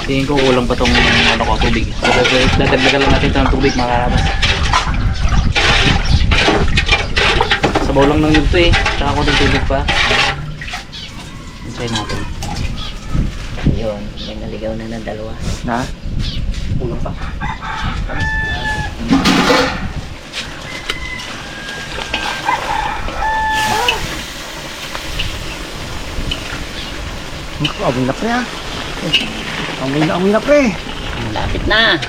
Tingin ko kulang pa tong ano ko, tubig. So, dadagdagan lang natin ito ng tubig mga karabas. Sabaw lang ng yugto eh. Tsaka ko ng tubig pa. Try natin. Yun, may naligaw na ng dalawa. Na? Kulang pa. Amoy na pre ah. Amoy na pre. Malapit na.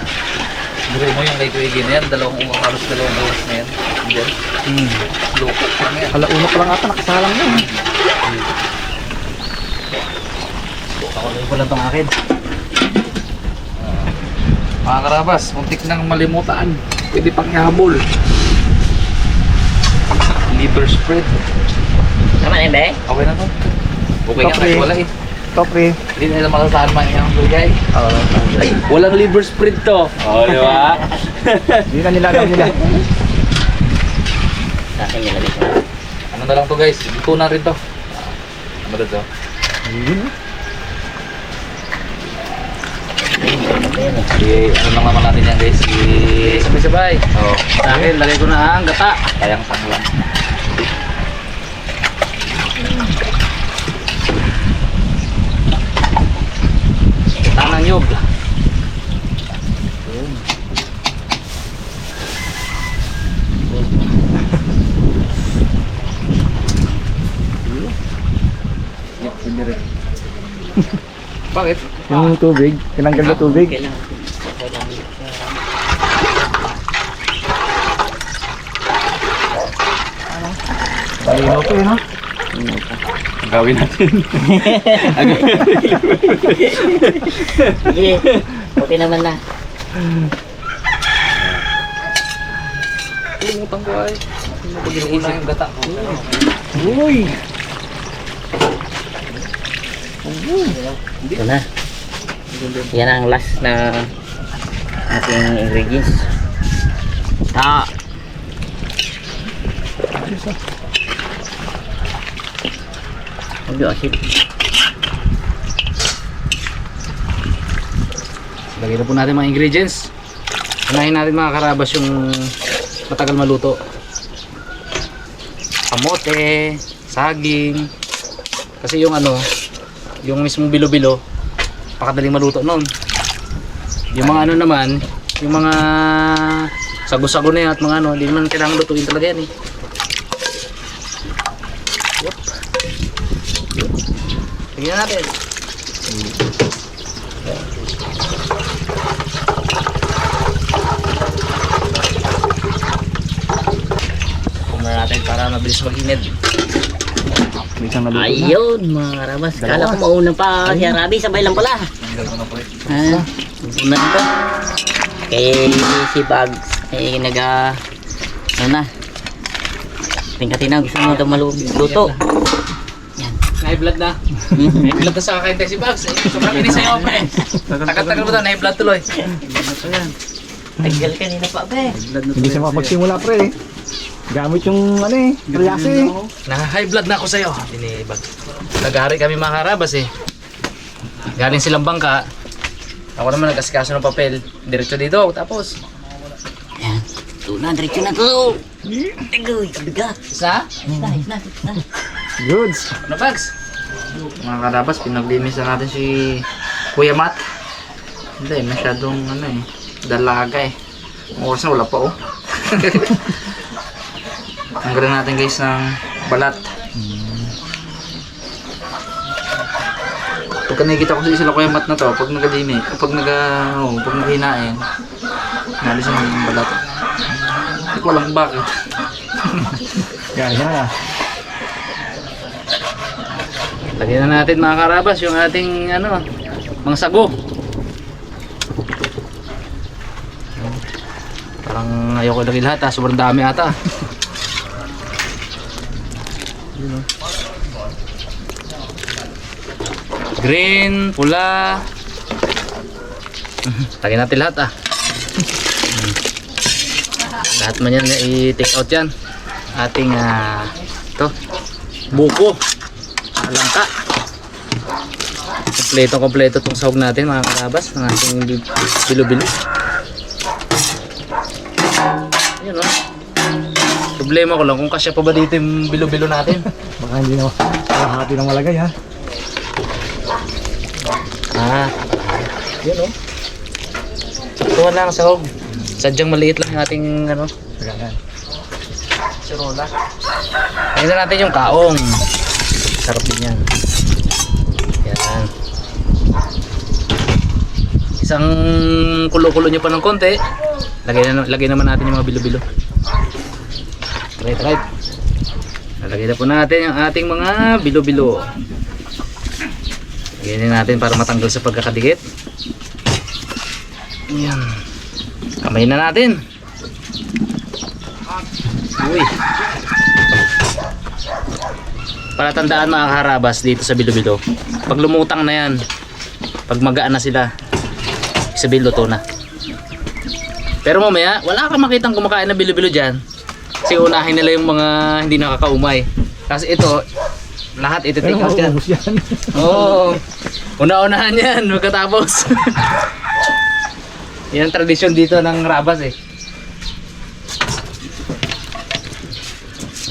Biro mo yung kay Kuya na yan. Halos dalawang oras na yan. Diyan. Loko pa na yan. Alauna pa lang ata, nakasalang yun. Pakuloy ko lang itong akin. Mga karabas, muntik nang malimutan. Pwede pang ihabol. Liver spread. Tama na ba eh? Okay na to. Okay nga, Okay. wala eh. Ito pre. Hindi nila makasama yung bugay. Ay, walang liver spread to. Oh, di ba? Hindi na nila alam nila. Sa akin nilagay ko. Ano na lang to guys, ito na rin to. Ano na to? Ano lang naman natin yan guys. Sabay-sabay. Oh. Sa akin, lagay ko na ang gata. Kayang lang. Tanang nyug. Bakit? Yung tubig, tinanggal na tubig. Kailangan. Kailangan. Ayun pre no? Gawin natin. Sige. Okay naman na. Limutan ko ay. Pag-iisip yung gata ko. Uy! Ito na. Yan ang last na ating ingredients. Medyo asin. Lagyan na po natin mga ingredients. Unahin natin mga karabas yung matagal maluto. Kamote, saging. Kasi yung ano, yung mismong bilo-bilo, pakadaling maluto noon. Yung mga ano naman, yung mga sago-sago na yan at mga ano, hindi naman kailangan lutuin talaga yan eh. Yup. Tingnan natin. Kumara natin para mabilis mag-inid. May isang naluto na. Ayun mga karabas. Kala ko mauna pa si Arabi. Sabay lang pala. Tanggal ko na po eh. Ha? Una ito. Kay si Bugs. Eh ano na. Tingkatin na. Gusto mo daw maluto. High blood na. High blood na sa kakain tayo si Bugs. Sobrang inis sa'yo pa eh. Tagal-tagal mo to, high blood tuloy. Tagal kanina pa be. Hindi siya makapagsimula pre. Gamit yung ano eh, triase. Na-high blood na ako sa'yo. Tinibag. Nag-hari kami mga karabas eh. Galing silang bangka. Ako naman nag-asikaso ng papel. Diretso dito. Tapos. Yan. Ito na. Diretso na to. Agoy. Kabigat. Isa? Isa. Goods. Ano Bugs? Mga karabas, pinaglinis na natin si Kuya Matt. Hindi, masyadong ano eh. Dalaga eh. Oras na wala pa oh. Tanggalin natin guys ng balat. Pagka nakikita ko sila Kuya Matt na to, pag nagadimi, pag naghihinain, nalis yung balat. Hindi ko alam bakit. Yan. Lagyan na natin mga karabas yung ating ano, mga sago. Parang ayoko ilagay lahat ha, sobrang dami ata. Green, pula. Lagyan natin lahat ah. Lahat man yan i-take out yan. Ating ito, buko. Langka. Kompleto itong sahog natin mga karabas ng ating bilo-bilo. Ayun o. Problema ko lang kung kasya pa ba dito yung bilo-bilo natin. Baka hindi na kalahati ng malagay ha. Yun o. Saktuhan lang ang sahog. Sadyang maliit lang yung ating ano, Ganyan. sirola. Tingnan natin yung kaong. Sarap din yan. Yan. Isang kulo-kulo nyo pa ng konti. Lagay naman natin yung mga bilo-bilo. Right. Lagay na po natin yung ating mga bilo-bilo. Lagyan natin para matanggal sa pagkakadikit. Yan. Kamay na natin. Uy. Para tandaan mga kaharabas dito sa bilo-bilo. Pag lumutang na yan, pag magaan na sila, sabihin luto na. Pero mamaya, wala kang makitang kumakain na bilo-bilo dyan. Kasi unahin nila yung mga hindi nakakaumay. Kasi ito, lahat ito take out yan. Oo. Una-unahan yan, magkatapos. Yan ang tradisyon dito ng Rabas eh.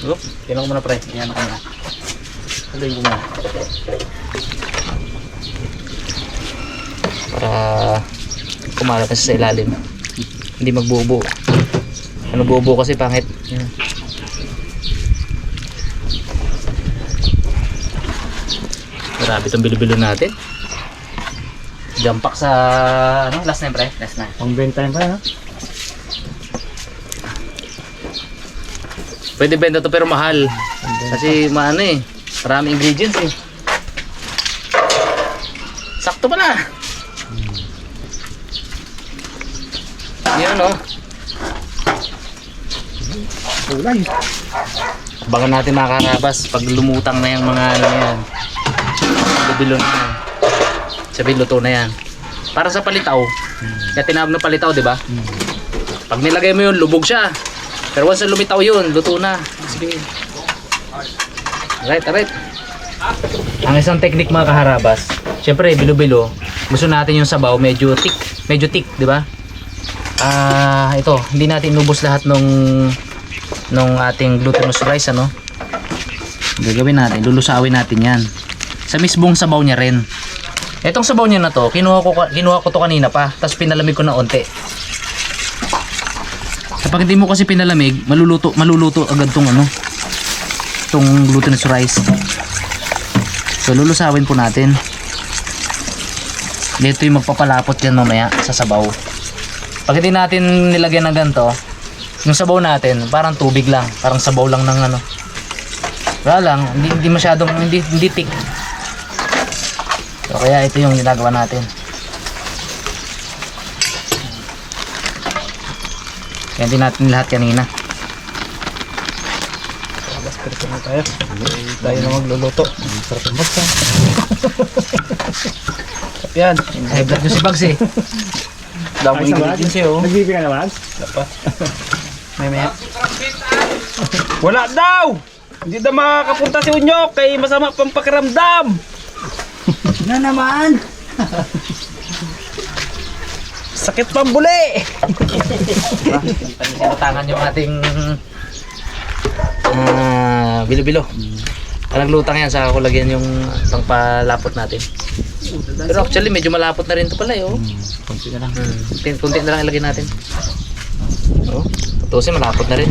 Oop, yan ako muna pre. Yan ako muna. Haluin ko muna. Para kumalat na sa ilalim. Hindi magbubo. Ano bubo kasi pangit. Yan. Grabe itong bilo-bilo natin. Jampak sa ano, last na yun pre? Last na. Pang bentahin pa ha. Pwede benta to pero mahal. Kasi maano eh. Maraming ingredients eh. Sakto pala. Yan oh. Kulay. Abangan natin mga karabas pag lumutang na yung mga ano yan. Bilo na yan. Sabi luto na yan. Para sa palitaw. Kaya tinawag na palitaw, di ba? Pag nilagay mo yun, lubog siya. Pero once na lumitaw yun, luto na. Sige. Alright. Ang isang technique mga kaharabas, syempre bilo-bilo, gusto natin yung sabaw medyo thick, di ba? Ito, hindi natin inubos lahat nung ating glutinous rice, ano? Gagawin natin, lulusawin natin yan. Sa mismong sabaw niya rin. Etong sabaw niya na to, kinuha ko to kanina pa, tapos pinalamig ko na onti. Kapag hindi mo kasi pinalamig, maluluto agad tong ano, tong glutinous rice. So lulusawin po natin. Dito yung magpapalapot yan mamaya sa sabaw. Pag hindi natin nilagyan ng ganito, yung sabaw natin parang tubig lang, parang sabaw lang ng ano. Wala lang, hindi masyadong hindi thick. So kaya ito yung ginagawa natin. Kaya din natin lahat kanina. Ito na tayo. Tayo na magluluto. Sarap ang basta. Yan, high blood yung si Bugs eh. Dami ingredients eh oh. Nagbibi ka naman? Dapat. May. Wala daw! Hindi na makakapunta si Unyok kay masama pang pakiramdam! Na naman! Sakit pang buli! Sinutangan yung ating bilo-bilo. Naglutang yan, saka ko lagyan yung pangpalapot natin. Pero actually medyo malapot na rin ito pala eh oh. Kunti na lang. Kunti na lang ilagay natin. Oh, tutusin malapot na rin.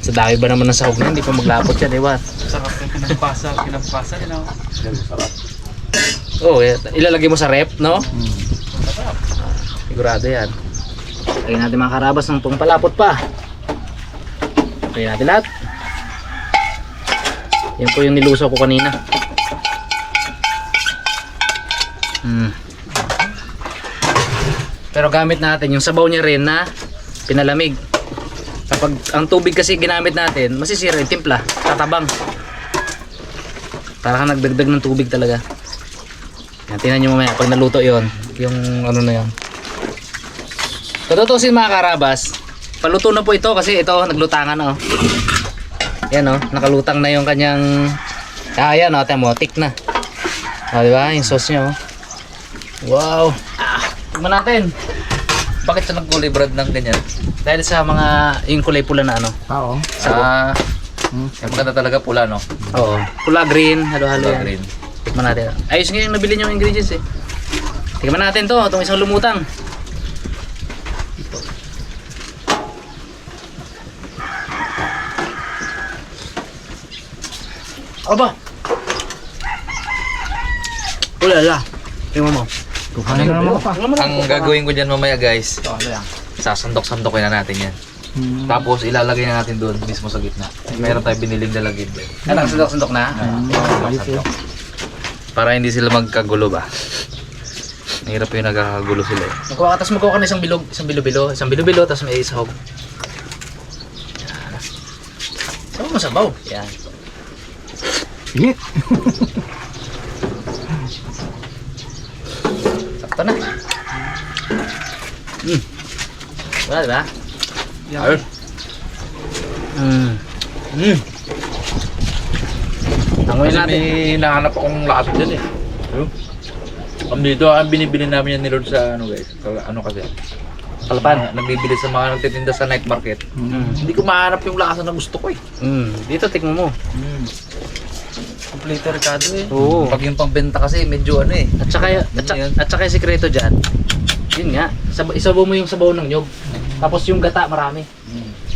Sa dami ba naman ng sahog na hindi pa maglapot yan, eh what? Sarap yung kinampasa, you know? Oh, ilalagay mo sa rep, no? Sigurado yan. Lagyan natin mga karabas ng pangpalapot pa. Lagyan natin lahat. Yan po yung nilusaw ko kanina. Pero gamit natin yung sabaw niya rin na pinalamig. Kapag ang tubig kasi ginamit natin, masisira yung timpla, tatabang. Para kang nagdagdag ng tubig talaga. Yan, tingnan nyo mamaya pag naluto yon, yung ano na yon. Tututusin mga karabas, paluto na po ito kasi ito naglutangan na oh. Yan oh, nakalutang na yung kanyang ayan oh, temo, tick na. Ah, di ba? Yung sauce niya, oh. Wow. Tingnan natin. Bakit siya nagkulay brad ng ganyan? Dahil sa mga, yung kulay pula na ano. Oo. Sa... Yung maganda talaga pula, no? Oo. Pula, green, halo-halo yan. Green. Tikman natin. Ayos nga yung nabili niyo yung ingredients eh. Tikman natin to, itong isang lumutang. Aba! Ulala. Tingnan mo. Kuhanin na naman pa. Ang gagawin ko dyan mamaya guys, Ito, ano yan? sasandok-sandokin na natin yan. Tapos ilalagay na natin doon mismo sa gitna. Meron tayong biniling dalagin doon. Ano, sandok-sandok na? Sandok. Para hindi sila magkagulo ba? Mahirap yung nagkakagulo sila eh. Magkuha ka, tapos magkuha ka na isang bilog, isang bilo-bilo, tapos may isahog. Yan. Sabaw mo sabaw. Yan. Init. Sakto na. Wala, diba? Ayun. Tangoy Kasi natin. may hinahanap akong lasa dyan eh. Ayun. Dito ang binibili namin yan ni Lord sa ano guys. Ano kasi? Palapan. Nagbibili sa mga nagtitinda sa night market. Hindi ko mahanap yung lasa na gusto ko eh. Dito, tikman mo. Kompleto Ricardo eh. Oo. Pag yung pangbenta kasi medyo ano eh. At saka yung sikreto dyan, yun nga, isabaw mo yung sabaw ng nyog. Tapos yung gata, marami.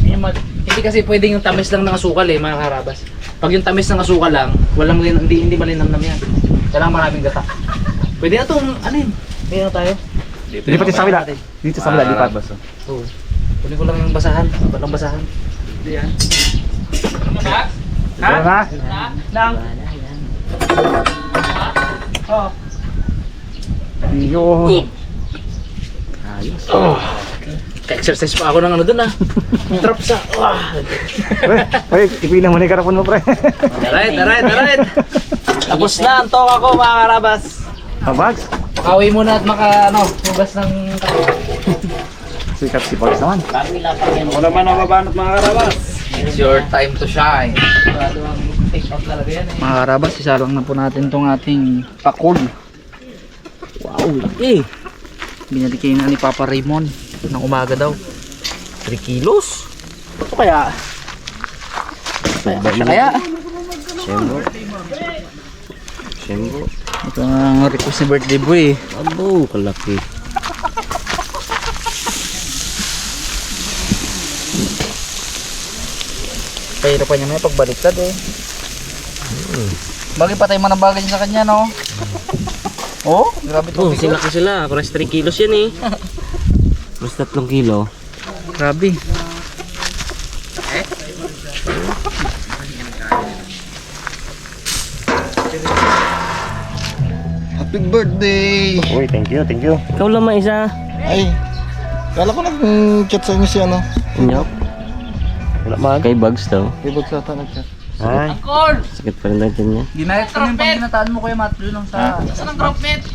Hindi kasi pwedeng yung tamis lang ng asukal eh, mga karabas. Pag yung tamis ng asukal lang, hindi malinamnam yan. Kailangan maraming gata. Pwede na itong, ano yun? Pwede na tayo. Lipat yung sa kabila. Dito sa kabila, lipat. Oo. Kunin ko lang yung basahan. Walang basahan. Hindi yan. Ano na? Nang. Oh. Yun. Ka-exercise pa ako ng ano dun ah. Trap sa. Uy, ipilang mo na yung karapon mo, pre. Alright. Tapos na ang toka ko mga karabas. Bags. Pakawi muna at hugas ng Sikat si Bags naman. Ako naman ang mabanat mga karabas. It's your time to shine. take out talaga yan eh. Mga karabas, isalang na po natin tong ating pakul. Wow, laki. Binalikin na ni Papa Raymond ng umaga daw. 3 kilos. Ito kaya? Kaya? Siyembo. Ito ang request ni birthday boy. Abo, kalaki. Pahirapan niya may pagbaliktad eh. Bagay pa tayo manabagay sa kanya, no? Oh, grabe to. Sila ko sila. Paras 3 kilos yan eh. Paras 3 kilo. Grabe. Happy birthday! Uy, thank you. Ikaw lang isa. Ay, kala ko nag-chat sa inyo si ano. Inyok. Wala man. Kay Bugs daw. Ibig sa tanong chat. Ay, Sakit pa rin daw dyan niya. Ginayat ko yung pang ginataan mo kuya Matt dun sa... Saan ang crop net?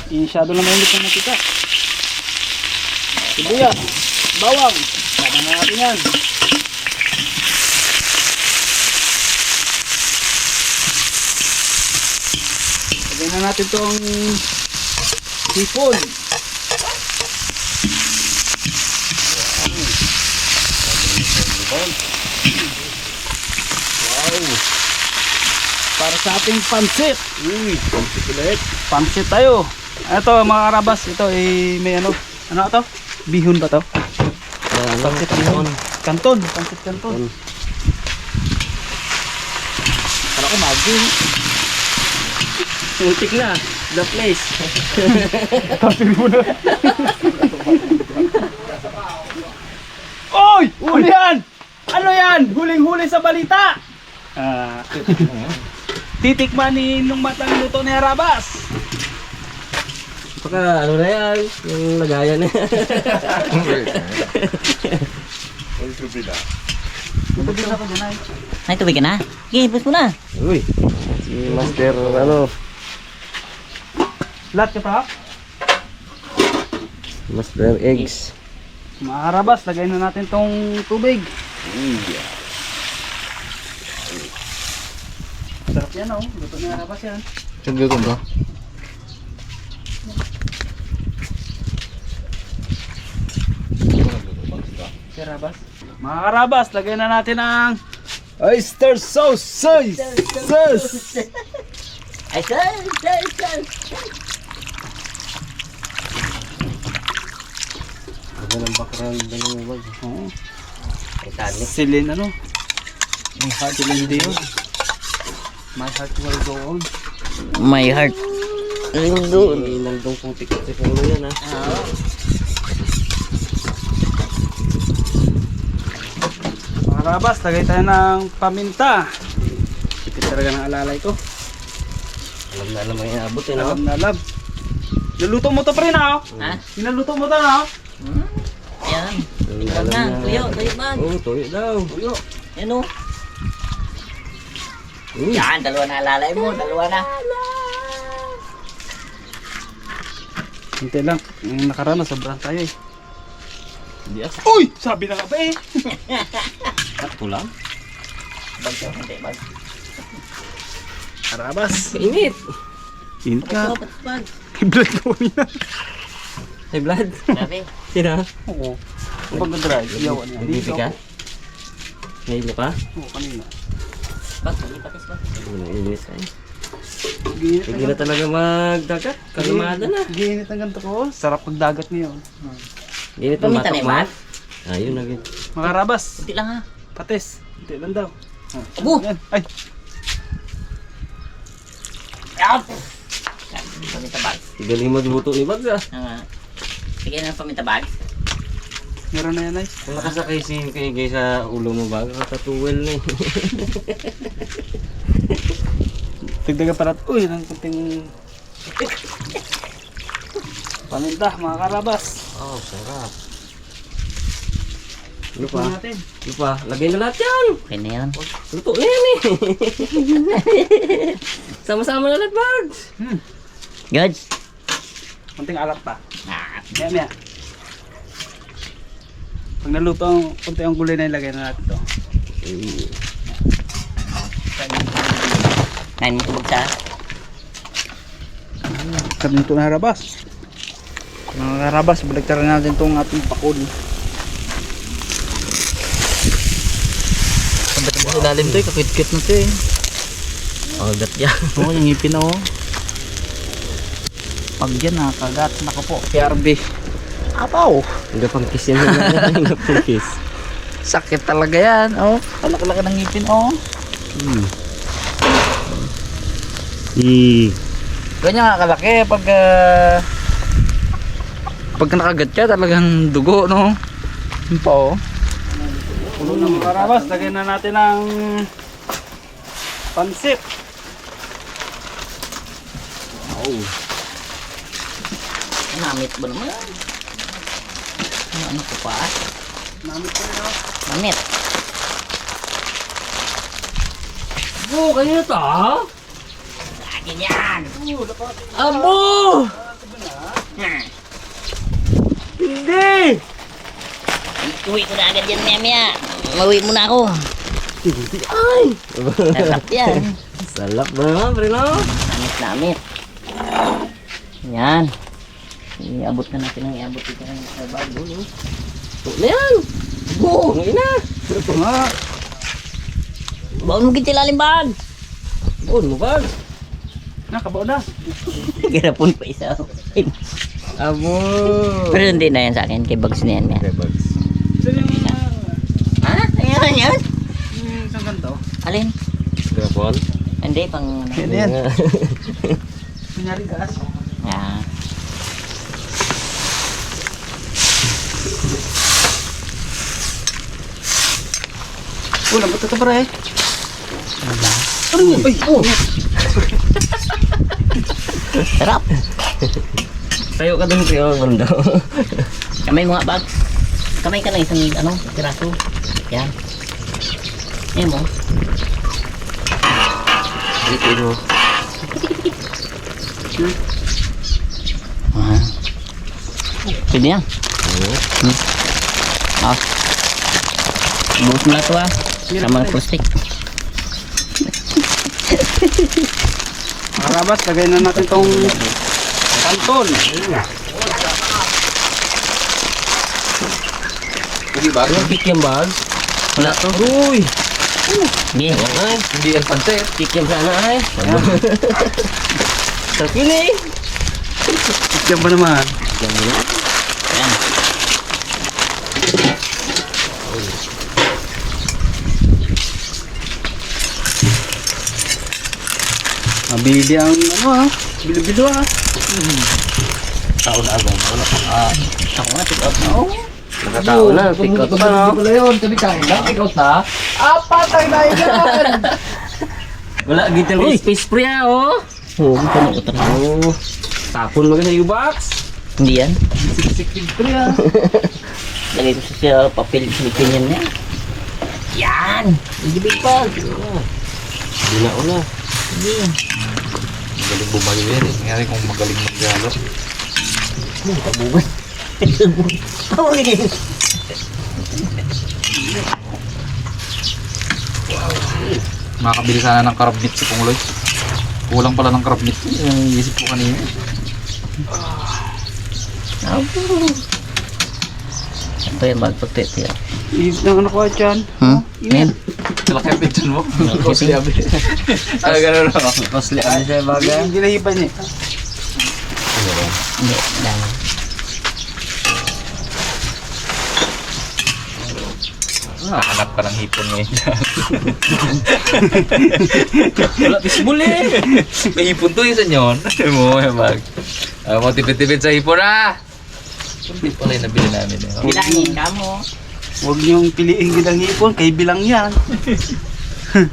Masyado na mainit ang matika. Sibuyas, bawang. Lagyan na natin yan. Lagyan na natin itong sipon. Para sa ating pansit. Pansit ulit. Pansit tayo. Ito mga karabas, ito ay may ano ito? Bihon ba to? Pansit bihon. Kanton, pansit kanton. Para ko magin. Muntik na, the place. Oy! Huli yan! Ano yan? Huling-huli sa balita! Titikman ni nung matang luto ni Harabas. Baka ano na yan. Yung lagaya na yan. Ay, tubig ka na? Sige, bus mo na. uy. Si Master, ano, Lahat ka pa? Master eggs. Mga Harabas, lagay na natin tong tubig. Yan oh, luto na karabas yan. Sabi ko ba? Karabas. Mga karabas, lagay na natin ang Oyster sauce! Sauce! Sauce! Ay, sir! Silin ano? My heart silin din. My heart will go on. My heart. Ayun doon. Nandong putik sa puno yan ha. Mga karabas, lagay tayo ng paminta. Ito talaga ng alalay ko. Alam na alam ang inabot eh no? Alam na alam. Niluto mo to pre na oh. Ha? Niluto mo to na oh. Yan. Alam na, na. tuyo ba? Oo, tuyo daw. Tuyo. Yan o. Yan, dalawa na alalay mo, dalawa na. Hinti lang. Yung nakaraan, sobrang tayo eh. Hindi ah. Uy! Sabi na nga ba eh. Sakto lang. Bagsaw, hindi, bag. Karabas. Kainit. Hinti ka. Bag. Blood ko yan. Hey blood. Grabe. Sino? Oo. Ang pag-drive, iyawan niya. Nagbibi ka? Nahilo ka? Oo, kanina. Bag, patis bag. Nainis ka eh. Ginit Hindi na talaga magdagat. Kalamada na. Ginit ang ganito ko. Sarap pagdagat ngayon. Ginit ang Paminta na batok yung mo. bag? Ayun na gin. Mga karabas. Kunti lang ha. Patis. Hinti lang daw. Abo! Yan. Ay! Yup! Paminta bag. Galing magluto ni Bags ah. Sige na paminta bag. Meron na yan ay. Kung nakasakay si Kay sa ulo mo Bags, katatuwel na eh. Tigdagan pa natin. Uy, ng kunting paminta, mga karabas. Oh, sarap. Ano Luto pa? natin. Ano pa? Lagay na lahat yan. Okay na yan. Luto na yan eh. Sama-sama na lahat Bags. Good. Kunting alat pa. Ah, Maya, maya. Pag naluto ang kunti ang gulay na ilagay na natin to. Nain mo tubog sa. Kanuto na harabas. Mga harabas, baliktaran natin itong ating pakul. Sambat mo sa ilalim to eh. Kakit-kit na to eh. Oh, dat yan. Oo, yung ngipin na oh. Pag yan nakagat. Nako po. PRB. Apaw. Hanggang pang kiss yan. Hanggang pang kiss. Sakit talaga yan. Oh, kalaki-laki ng ngipin oh. Ganyan nga kalaki pag pag nakagat ka talagang dugo no. Yun pa oh. Pulo na mga harabas, lagay na natin ang pansit. Namit ba naman? Ano ko pa? Namit ko na. Namit. Oh, kanina to ah? Akin yan. Abo! Hindi! Uwi ko na agad yan maya. Mauwi muna ako. Hindi ay! Sarap yan. Salap ba naman, pre no? Namit. Yan. Iabot na natin ang iabot dito ng bago. Ito na yan! Bo! Ang ina! Ito nga. Baon mo kintilalim bag. Boon mo ba? Nakabaw na. Girapon pa isa. Abo! Pero hindi na yan sa akin. Kay Bags na yan. Okay, Bags. Saan yung Ha? Ayan yan. isang ganito? Alin? Grapon? Hindi, pang... Yan yan. Kunyari gas. Ah. Ulam, ba't ito pare? Ay, oh! Sarap. Tayo ka dun siya, banda. Kamay mo nga, Bags. Kamay ka na isang ano, piraso. Yan. Ayan mo. Dito mo. Ah. Pwede yan. Ah. Buhos mo na ito ah. Sama ng stick. Mga karabas, lagay na natin tong kanton. Anong kikiam bag? Wala to. Uy! Hindi. Ay, Hindi yan pansit. kikiam sana ay. Sarap yun eh. Yan ba naman? Kikiam mo na. Ayan. Mabili ang ano ha? Bilo-bilo ha? Ako na, pick out na. Nakatao na, pick out pa no. Wala yun, kami kain lang. Ikaw na. Patay na yan! Wala, gito mo space pre ah, oh. Oo, ito na utang. Oh. Tapon mo ka sa U-box. Hindi yan. Pre ah. Lagay ko sa papel silipin yan na. Yan! Hindi big bag. Hindi na una. Magaling bumayo yan eh. Ngayon kung magaling maggalo. Makakabili sana ng crab meat si Pungloy. Kulang pala ng crab meat. Yung isip ko kanina. Ito yung bag pagtiti ah. Ihip ng ano ko dyan. Ayan. Malaki ang picture mo. Costly abi. Ah, gano'n lang ako. Costly ano siya bagay? Hindi nahipan niya. Hindi, dami. Hanap ka ng hipon ngayon dyan. Wala bisbol eh. May hipon to isa nyon. Mo, yung bag. Mo tipid-tipid sa hipon ah. Hindi pala yung nabili namin eh. Bilangin ka mo. Huwag niyong piliin gilang hipon, kay bilang yan.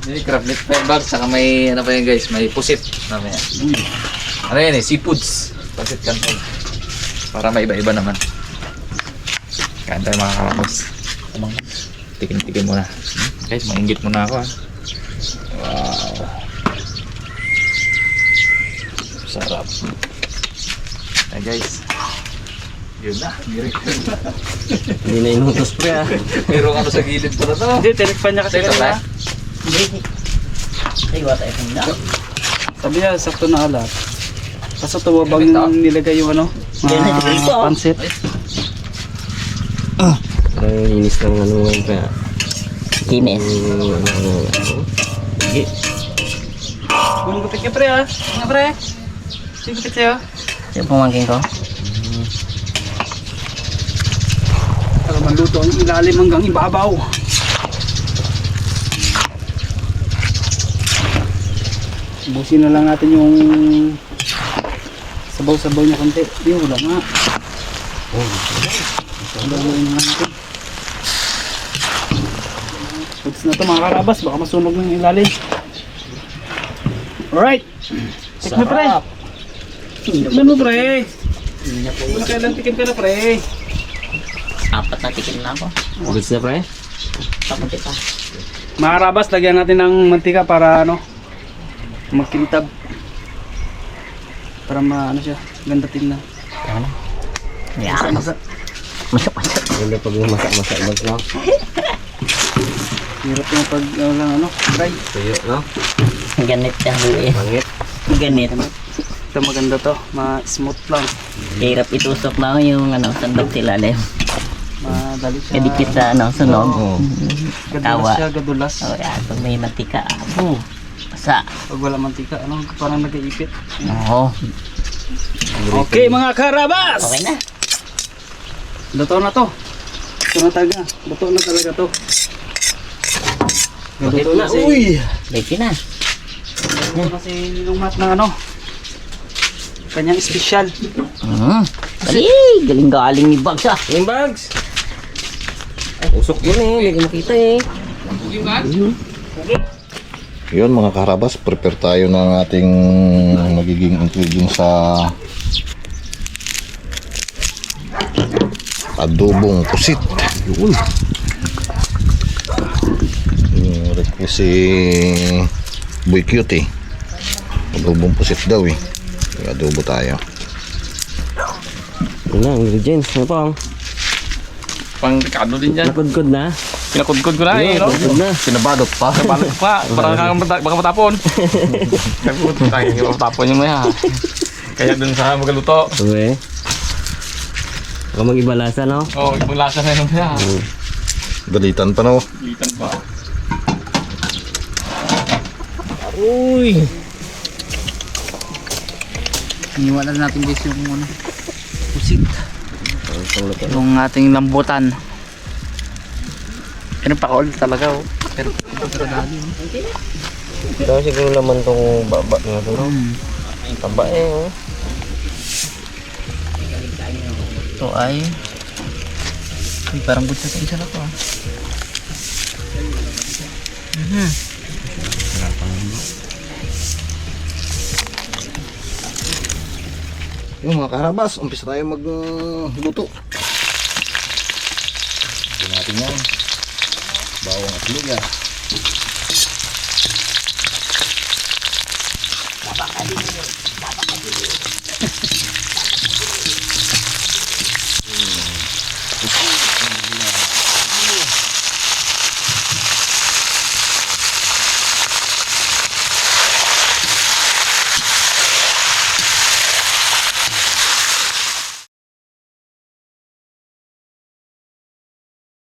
May crab meat pa yung bag. Saka may ano pa yun guys. May pusit. Mamaya. Ano yan eh? Seafoods. Pusit kanton. Para may iba-iba naman. Kain tayo mga karamos. Tikim-tikim muna. Guys, mainggit muna ako ah. Wow. Sarap. Ay guys. Yun na. Hindi na inutos pre ah. Merong ano sa gilid pala to. Hindi, tinikpan niya kasi Ito kanina. ba? Ay, wata ito na. Sabi niya, sakto na alat. Kaso tuwabang nilagay yung ano, pansit. Parang linis ng ano ngayon pre ah. Kinis. Sige. Kung gupit ka pre ha? Mga pre? Sige gupit sa'yo. Yung pumangking ko. Para maluto ang ilalim hanggang ibabaw. Busin na lang natin yung sabaw-sabaw niya konti. Yung wala nga. Sabaw na natin. Pagkas na ito mga karabas, baka masunog ng ilalim. Alright. Tikman pre. Tikman mo pre. Wala kailang tikim ka na pre. Apat na tikim na ako. Goods na pre? Papunti pa. Mga karabas, lagyan natin ng mantika para ano, magkintab. Para ano siya, ganda tingnan. Ano? Yan. Masak-masak. Ganda pag masak-masak bag no? Hirap yung pag ano, dry. Tuyo no? Ganit ka eh. Mangit. Ganit. Ito maganda to, ma-smooth lang. Hirap itusok na yung ano, sandok silalim. Madali siya. Kadikit sa ano, sunog. Gadulas tawa. siya, gadulas. O yan, pag may mantika, basa. Pag wala mantika, ano, parang nag-iipit. Oo. Okay mga karabas! Okay na. Luto na to. Ito na talaga. Luto na talaga to. Luto na si... Ready na. Luto na si Ninumat ng ano. Kanyang espesyal. Dali, galing-galing ni Bugs ah. Yung Bugs. Usok yun eh, hindi ko makita eh. Yun mga karabas, prepare tayo ng ating magiging ingredients sa adobong pusit. Yun. Yung request si Boy Cutie. Adobong pusit daw eh. Adobo tayo. Yun na, ingredients. Ano pang? Pang Ricardo din dyan. Napagod na. Pinakudkod ko na eh, no? Pinabalot pa. Balik pa, baka matapon. Sabi ko, tayo, hindi matapon yung maya. Kaya dun sa magaluto. Uwe. Baka mag-iba lasa, no? Oo, ibang lasa na yung maya. Dalitan pa no. Litan pa. Uy! Iniwanan natin guys yung ano, pusit. Yung ating lambutan. Pero pakol talaga oh. Pero dali oh. Ito siguro naman tong baba nga ito, no? Taba eh, oh. Ito ay parang good sa isa na to ah. Yung mga karabas, umpisa tayo magluto. Ito natin yan. Bawang at luya.